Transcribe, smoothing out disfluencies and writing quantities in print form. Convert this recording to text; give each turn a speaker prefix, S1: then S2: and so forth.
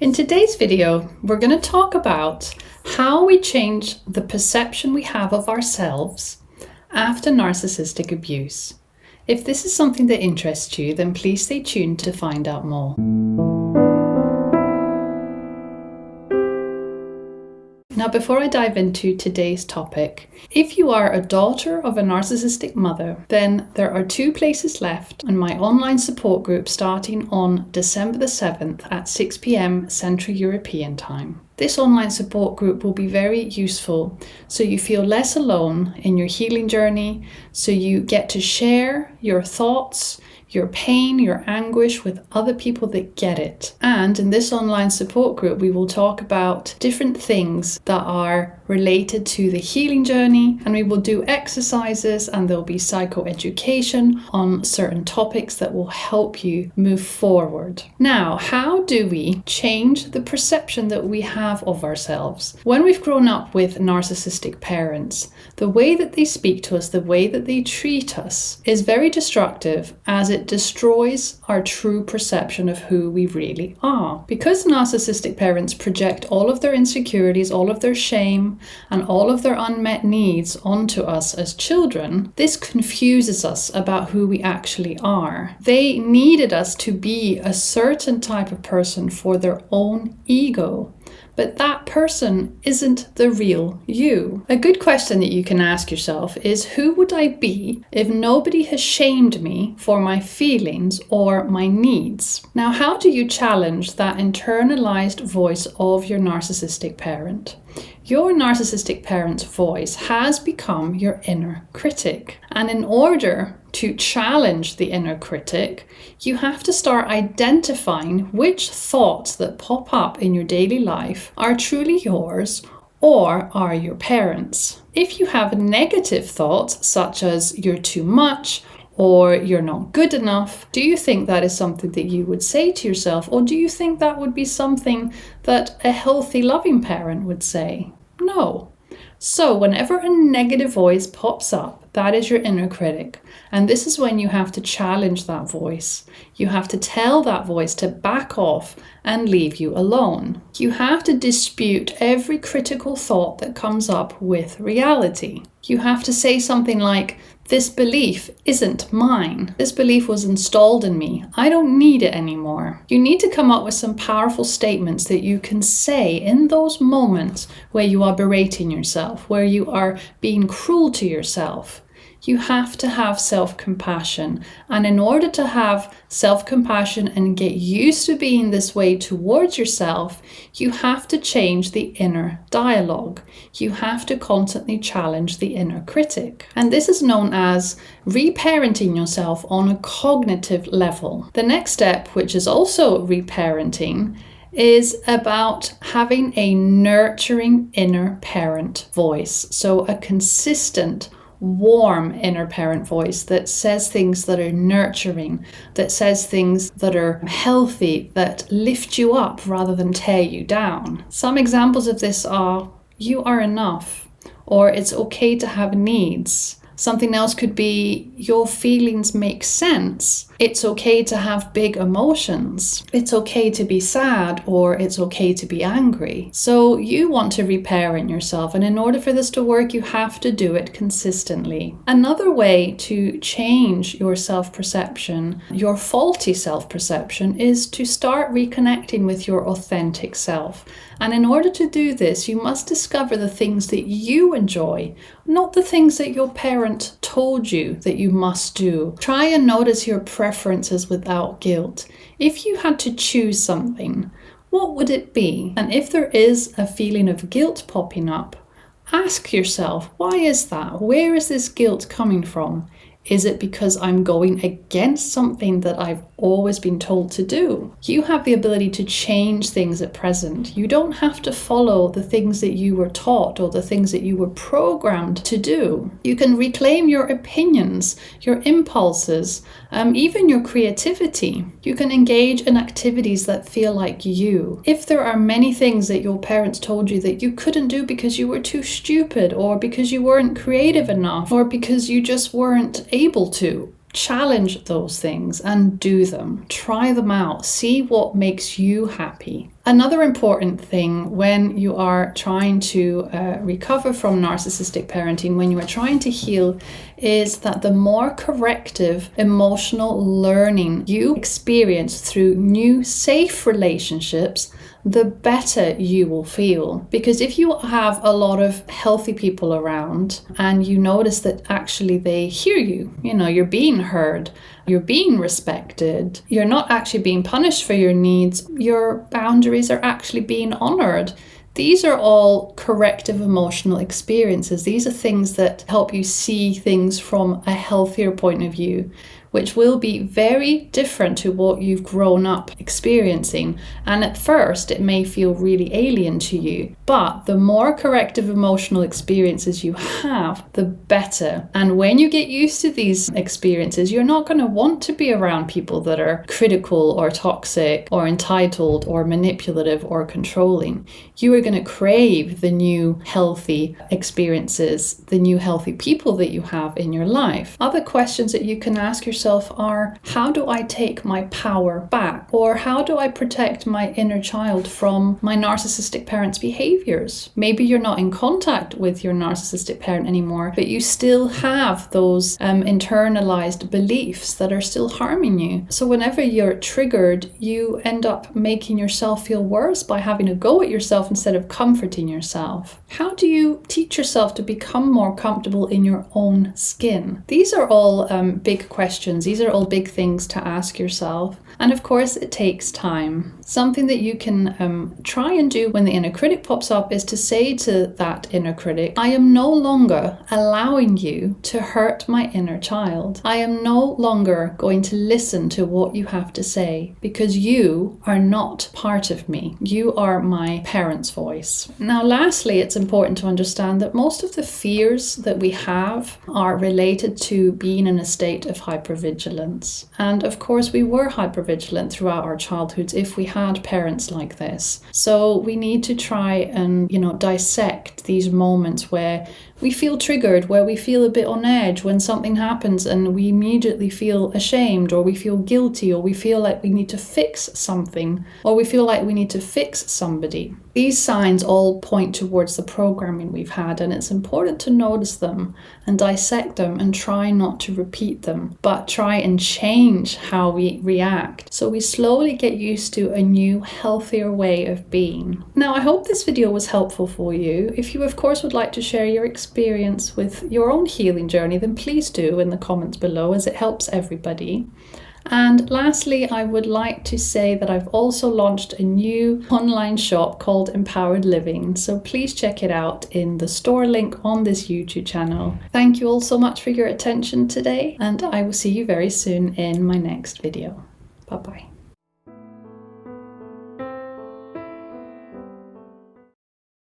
S1: In today's video, we're going to talk about how we change the perception we have of ourselves after narcissistic abuse. If this is something that interests you, then please stay tuned to find out more. Now, before I dive into today's topic, if you are a daughter of a narcissistic mother, then there are 2 places left in my online support group starting on December the 7th at 6 p.m. Central European Time. This online support group will be very useful so you feel less alone in your healing journey, so you get to share your thoughts, your pain, your anguish with other people that get it. And in this online support group, we will talk about different things that are related to the healing journey, and we will do exercises and there'll be psychoeducation on certain topics that will help you move forward. Now, how do we change the perception that we have of ourselves? When we've grown up with narcissistic parents, the way that they speak to us, the way that they treat us is very destructive, as it destroys our true perception of who we really are. Because narcissistic parents project all of their insecurities, all of their shame, and all of their unmet needs onto us as children, this confuses us about who we actually are. They needed us to be a certain type of person for their own ego. But that person isn't the real you. A good question that you can ask yourself is, who would I be if nobody has shamed me for my feelings or my needs? Now, how do you challenge that internalized voice of your narcissistic parent? Your narcissistic parent's voice has become your inner critic. And in order to challenge the inner critic, you have to start identifying which thoughts that pop up in your daily life are truly yours or are your parents'. If you have negative thoughts such as you're too much or you're not good enough, do you think that is something that you would say to yourself, or do you think that would be something that a healthy, loving parent would say? No. So whenever a negative voice pops up, that is your inner critic. And this is when you have to challenge that voice. You have to tell that voice to back off and leave you alone. You have to dispute every critical thought that comes up with reality. You have to say something like, "This belief isn't mine. This belief was installed in me. I don't need it anymore." You need to come up with some powerful statements that you can say in those moments where you are berating yourself, where you are being cruel to yourself. You have to have self-compassion. And in order to have self-compassion and get used to being this way towards yourself, you have to change the inner dialogue. You have to constantly challenge the inner critic. And this is known as reparenting yourself on a cognitive level. The next step, which is also reparenting, is about having a nurturing inner parent voice. So a consistent, warm inner parent voice that says things that are nurturing, that says things that are healthy, that lift you up rather than tear you down. Some examples of this are, "You are enough," or "It's okay to have needs." Something else could be, "Your feelings make sense. It's okay to have big emotions. It's okay to be sad," or "It's okay to be angry." So you want to reparent yourself, and in order for this to work, you have to do it consistently. Another way to change your self-perception, your faulty self-perception, is to start reconnecting with your authentic self. And in order to do this, you must discover the things that you enjoy, not the things that your parent told you that you must do. Try and notice your preferences without guilt. If you had to choose something, what would it be? And if there is a feeling of guilt popping up, ask yourself, why is that? Where is this guilt coming from? Is it because I'm going against something that I've always been told to do? You have the ability to change things at present. You don't have to follow the things that you were taught or the things that you were programmed to do. You can reclaim your opinions, your impulses, even your creativity. You can engage in activities that feel like you. If there are many things that your parents told you that you couldn't do because you were too stupid, or because you weren't creative enough, or because you just weren't able to, challenge those things and do them. Try them out. See what makes you happy. Another important thing when you are trying to recover from narcissistic parenting, when you are trying to heal, is that the more corrective emotional learning you experience through new safe relationships, the better you will feel. Because if you have a lot of healthy people around and you notice that actually they hear you, you're being heard, you're being respected, you're not actually being punished for your needs, your boundaries are actually being honored. These are all corrective emotional experiences. These are things that help you see things from a healthier point of view, which will be very different to what you've grown up experiencing. And at first, it may feel really alien to you, but the more corrective emotional experiences you have, the better. And when you get used to these experiences, you're not going to want to be around people that are critical or toxic or entitled or manipulative or controlling. You are going to crave the new healthy experiences, the new healthy people that you have in your life. Other questions that you can ask yourself are, how do I take my power back? Or how do I protect my inner child from my narcissistic parent's behaviors? Maybe you're not in contact with your narcissistic parent anymore, but you still have those internalized beliefs that are still harming you. So whenever you're triggered, you end up making yourself feel worse by having a go at yourself instead of comforting yourself. How do you teach yourself to become more comfortable in your own skin? These are all big questions. These are all big things to ask yourself. And of course, it takes time. Something that you can try and do when the inner critic pops up is to say to that inner critic, I am no longer allowing you to hurt my inner child. I am no longer going to listen to what you have to say because you are not part of me. You are my parent's voice. Now, lastly, it's important to understand that most of the fears that we have are related to being in a state of hypervigilance. And of course, we were hypervigilant throughout our childhoods if we had parents like this. So we need to try and, dissect these moments where we feel triggered, where we feel a bit on edge when something happens and we immediately feel ashamed, or we feel guilty, or we feel like we need to fix something, or we feel like we need to fix somebody. These signs all point towards the programming we've had, and it's important to notice them and dissect them and try not to repeat them, but try and change how we react so we slowly get used to a new, healthier way of being. Now, I hope this video was helpful for you. If you, of course, would like to share your experience with your own healing journey, then please do in the comments below, as it helps everybody. And lastly, I would like to say that I've also launched a new online shop called Empowered Living. So please check it out in the store link on this YouTube channel. Thank you all so much for your attention today, and I will see you very soon in my next video. Bye-bye.